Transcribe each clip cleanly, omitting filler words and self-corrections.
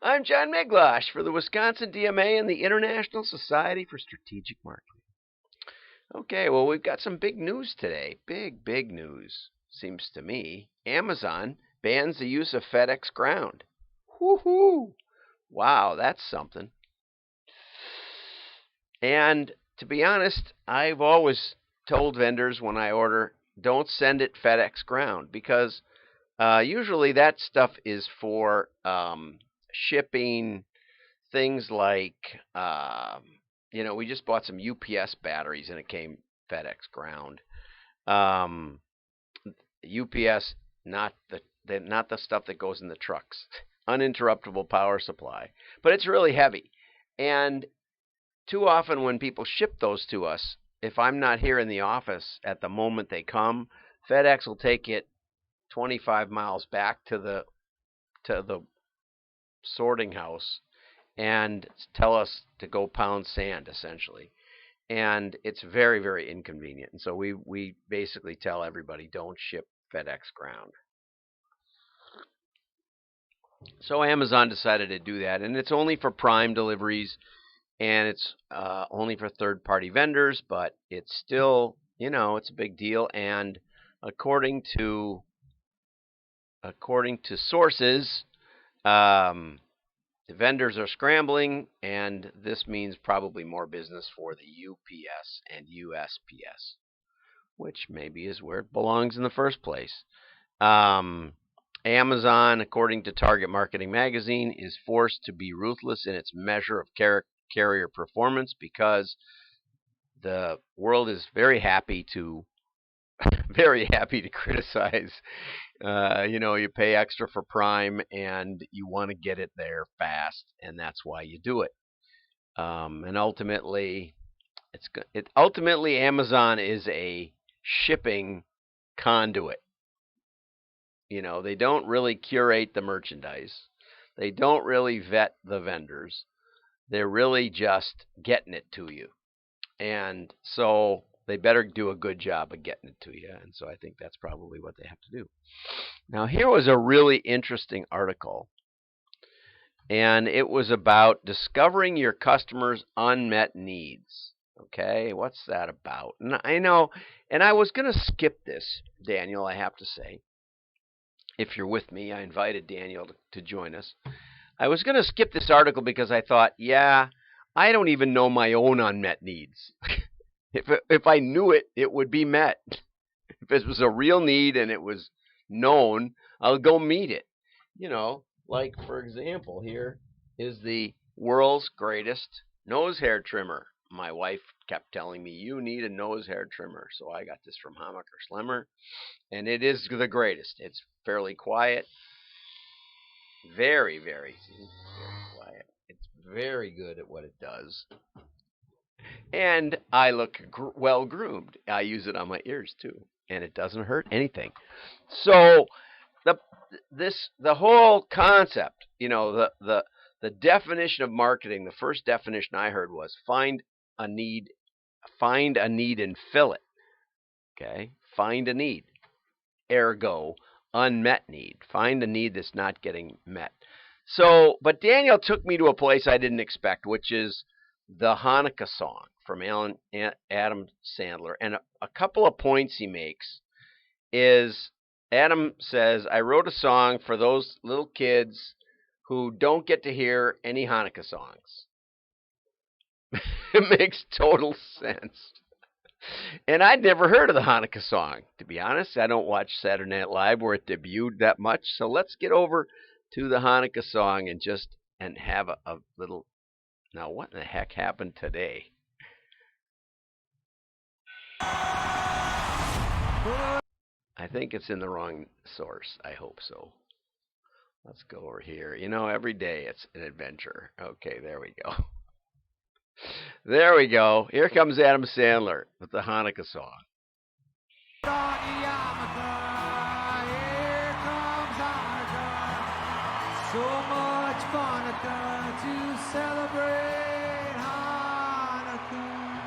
I'm John Miglosh for the Wisconsin DMA and the International Society for Strategic Marketing. Okay, well, we've got some big news today. Big news, seems to me. Amazon bans the use of FedEx ground. Woohoo! Wow, that's something. And to be honest, I've always told vendors when I order, don't send it FedEx ground, because usually that stuff is for shipping things like, we just bought some UPS batteries and it came FedEx ground. UPS, not the stuff that goes in the trucks. Uninterruptible power supply, but it's really heavy. And too often when people ship those to us, if I'm not here in the office at the moment they come, FedEx will take it 25 miles back to the sorting house and tell us to go pound sand, essentially. And it's very, very inconvenient. And so we basically tell everybody, don't ship FedEx ground. So Amazon decided to do that, and it's only for Prime deliveries, and it's only for third-party vendors, but it's still, it's a big deal. And according to sources, the vendors are scrambling, and this means probably more business for the UPS and USPS, which maybe is where it belongs in the first place. Amazon, according to Target Marketing Magazine, is forced to be ruthless in its measure of carrier performance because the world is very happy to criticize. You pay extra for Prime and you want to get it there fast, and that's why you do it. And ultimately, Amazon is a shipping conduit. They don't really curate the merchandise. They don't really vet the vendors. They're really just getting it to you. And so they better do a good job of getting it to you. And so I think that's probably what they have to do. Now, here was a really interesting article. And it was about discovering your customers' unmet needs. Okay, what's that about? And I know, and I was going to skip this, Daniel, I have to say. If you're with me, I invited Daniel to join us. I was going to skip this article because I thought, I don't even know my own unmet needs. If I knew it, it would be met. If it was a real need and it was known, I'll go meet it. Like, for example, here is the world's greatest nose hair trimmer. My wife kept telling me, you need a nose hair trimmer. So I got this from Hanukkah Story, and it is the greatest. It's fairly quiet. Very, very quiet. It's very good at what it does. And I look well groomed. I use it on my ears too, and it doesn't hurt anything. So the whole concept, the definition of marketing, the first definition I heard was find a need and fill it. Okay? Find a need. Ergo, unmet need. Find a need that's not getting met. So, but Daniel took me to a place I didn't expect, which is the Hanukkah Song from Adam Sandler. And a couple of points he makes is, Adam says, I wrote a song for those little kids who don't get to hear any Hanukkah songs. It makes total sense. And I'd never heard of the Hanukkah Song. To be honest, I don't watch Saturday Night Live where it debuted that much. So let's get over to the Hanukkah Song and have a little. Now, what in the heck happened today? I think it's in the wrong source. I hope so. Let's go over here. Every day it's an adventure. Okay, there we go. There we go. Here comes Adam Sandler with the Hanukkah Song. Here comes Hanukkah. So much Hanukkah to celebrate Hanukkah.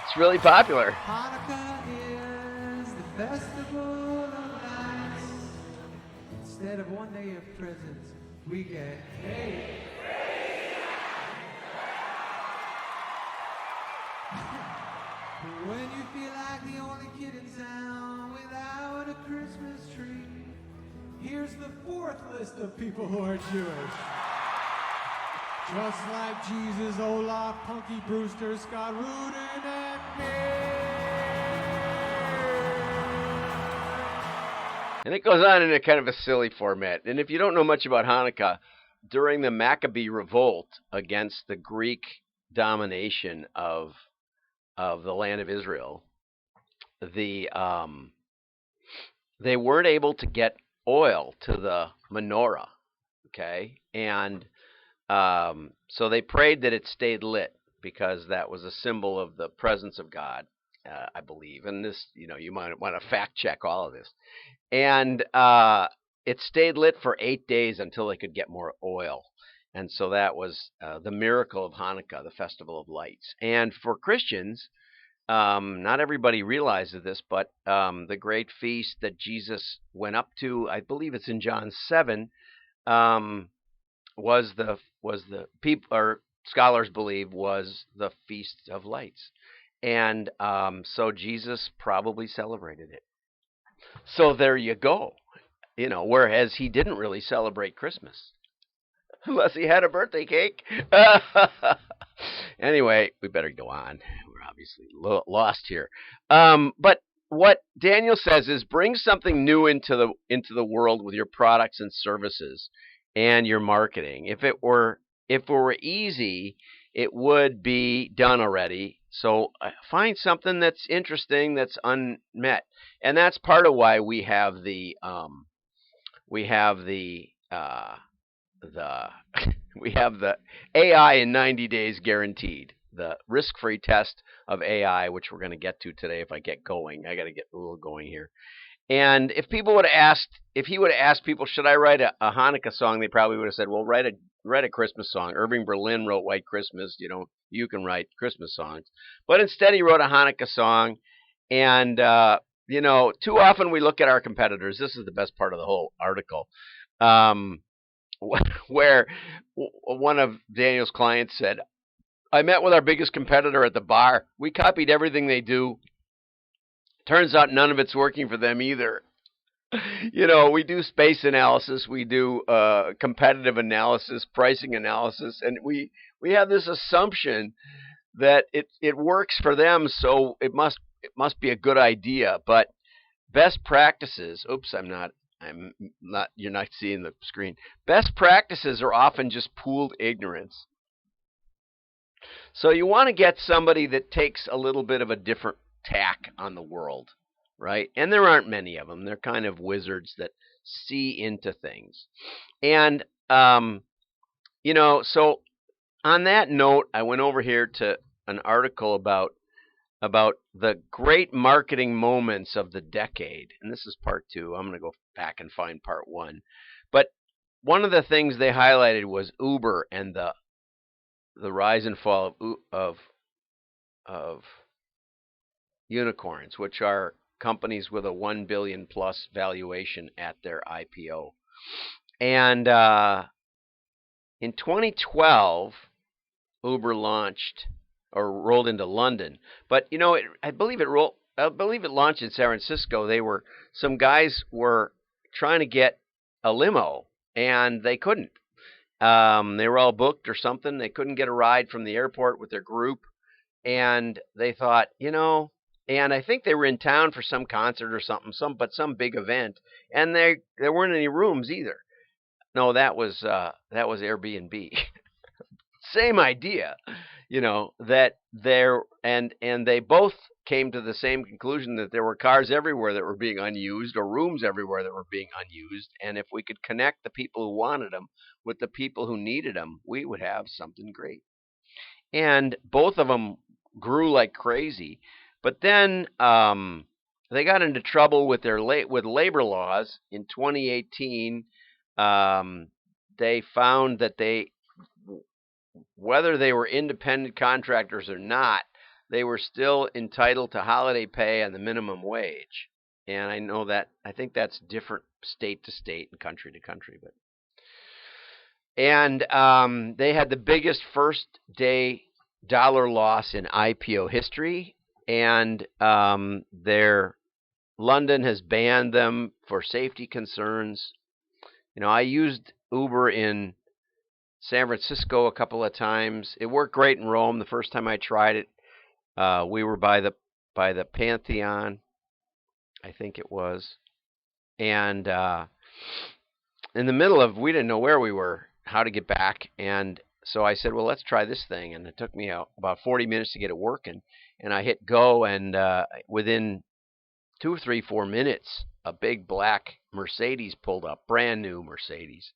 It's really popular. Hanukkah is the festival of lights. It's instead of 1 day of presents, we get 8. When you feel like the only kid in town without a Christmas tree, here's the 4th list of people who are Jewish. Just like Jesus, Olaf, Punky Brewster, Scott Rudin, and me. And it goes on in a kind of a silly format. And if you don't know much about Hanukkah, during the Maccabee revolt against the Greek domination of the land of Israel, they weren't able to get oil to the menorah, okay? And so they prayed that it stayed lit because that was a symbol of the presence of God, I believe. And this, you might want to fact check all of this. And it stayed lit for 8 days until they could get more oil. And so that was the miracle of Hanukkah, the festival of lights. And for Christians, not everybody realizes this, but the great feast that Jesus went up to, I believe it's in John 7, was the people, or scholars believe, was the Feast of Lights. And so Jesus probably celebrated it. So there you go. Whereas he didn't really celebrate Christmas. Unless he had a birthday cake. Anyway, we better go on. We're obviously lost here. But what Daniel says is bring something new into the world with your products and services and your marketing. If it were easy, it would be done already. So find something that's interesting, that's unmet, and that's part of why we have the we have the AI in 90 days guaranteed, the risk-free test of AI, which we're going to get to today. If I get going, I got to get a little going here. And if he would have asked people, should I write a Hanukkah song, they probably would have said, well, write a Christmas song. Irving Berlin wrote White Christmas. You can write Christmas songs. But instead, he wrote a Hanukkah song. And too often we look at our competitors. This is the best part of the whole article. Where one of Daniel's clients said, I met with our biggest competitor at the bar. We copied everything they do. Turns out none of it's working for them either. We do space analysis, we do competitive analysis, pricing analysis, and we have this assumption that it works for them, so it must be a good idea. But best practices, you're not seeing the screen. Best practices are often just pooled ignorance. So you want to get somebody that takes a little bit of a different tack on the world, right? And there aren't many of them. They're kind of wizards that see into things. And, so on that note, I went over here to an article about the great marketing moments of the decade. And this is part 2. I'm going to go back and find part 1. But one of the things they highlighted was Uber and the rise and fall of unicorns, which are companies with a 1 billion plus valuation at their IPO. And in 2012, Uber launched or rolled into London. But I believe it launched in San Francisco. Some guys were trying to get a limo and they couldn't. They were all booked or something. They couldn't get a ride from the airport with their group. And they thought, and I think they were in town for some concert or something, some big event, and there weren't any rooms either. No, that was Airbnb. Same idea, that and they both came to the same conclusion that there were cars everywhere that were being unused or rooms everywhere that were being unused, and if we could connect the people who wanted them with the people who needed them, we would have something great. And both of them grew like crazy. But then they got into trouble with with labor laws in 2018. They found that whether they were independent contractors or not, they were still entitled to holiday pay and the minimum wage. And I think that's different state to state and country to country. But and they had the biggest first day dollar loss in IPO history, and their London has banned them for safety concerns. I used Uber in San Francisco a couple of times. It worked great in Rome the first time I tried it. We were by the Pantheon, I think it was, and in the middle of we didn't know where we were, how to get back, and so I said, well, let's try this thing, and it took me about 40 minutes to get it working, and I hit go, and within 2, 3, 4 minutes, a big black Mercedes pulled up, brand new Mercedes.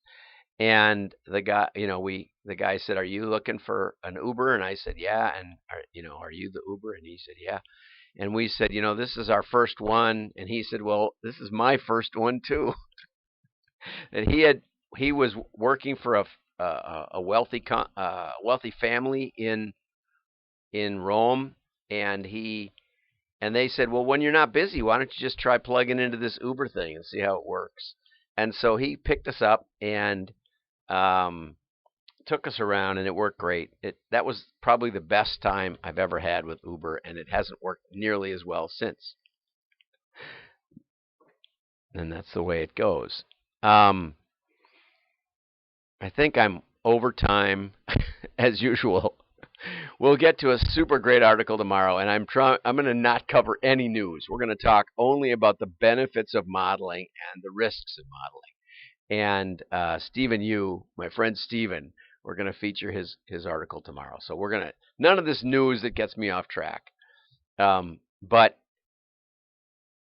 And the guy said, "Are you looking for an Uber?" And I said, "Yeah." And are you the Uber? And he said, "Yeah." And we said, "This is our first one." And he said, "Well, this is my first one too." And he was working for a wealthy family in Rome, and they said, "Well, when you're not busy, why don't you just try plugging into this Uber thing and see how it works?" And so he picked us up and took us around, and it worked great. That was probably the best time I've ever had with Uber, and it hasn't worked nearly as well since. And that's the way it goes. I think I'm over time, as usual. We'll get to a super great article tomorrow, and I'm going to not cover any news. We're going to talk only about the benefits of modeling and the risks of modeling. And Stephen Yu, my friend Stephen, we're going to feature his article tomorrow. So we're going to none of this news that gets me off track. But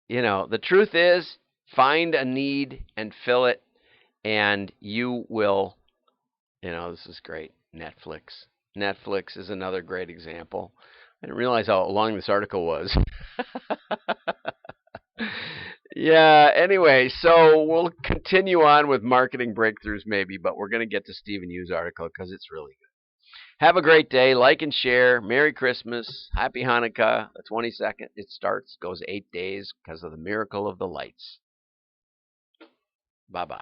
the truth is, find a need and fill it, and you will. This is great. Netflix is another great example. I didn't realize how long this article was. Yeah, anyway, so we'll continue on with marketing breakthroughs maybe, but we're going to get to Stephen Yu's article because it's really good. Have a great day. Like and share. Merry Christmas. Happy Hanukkah. The 22nd it starts. Goes 8 days because of the miracle of the lights. Bye-bye.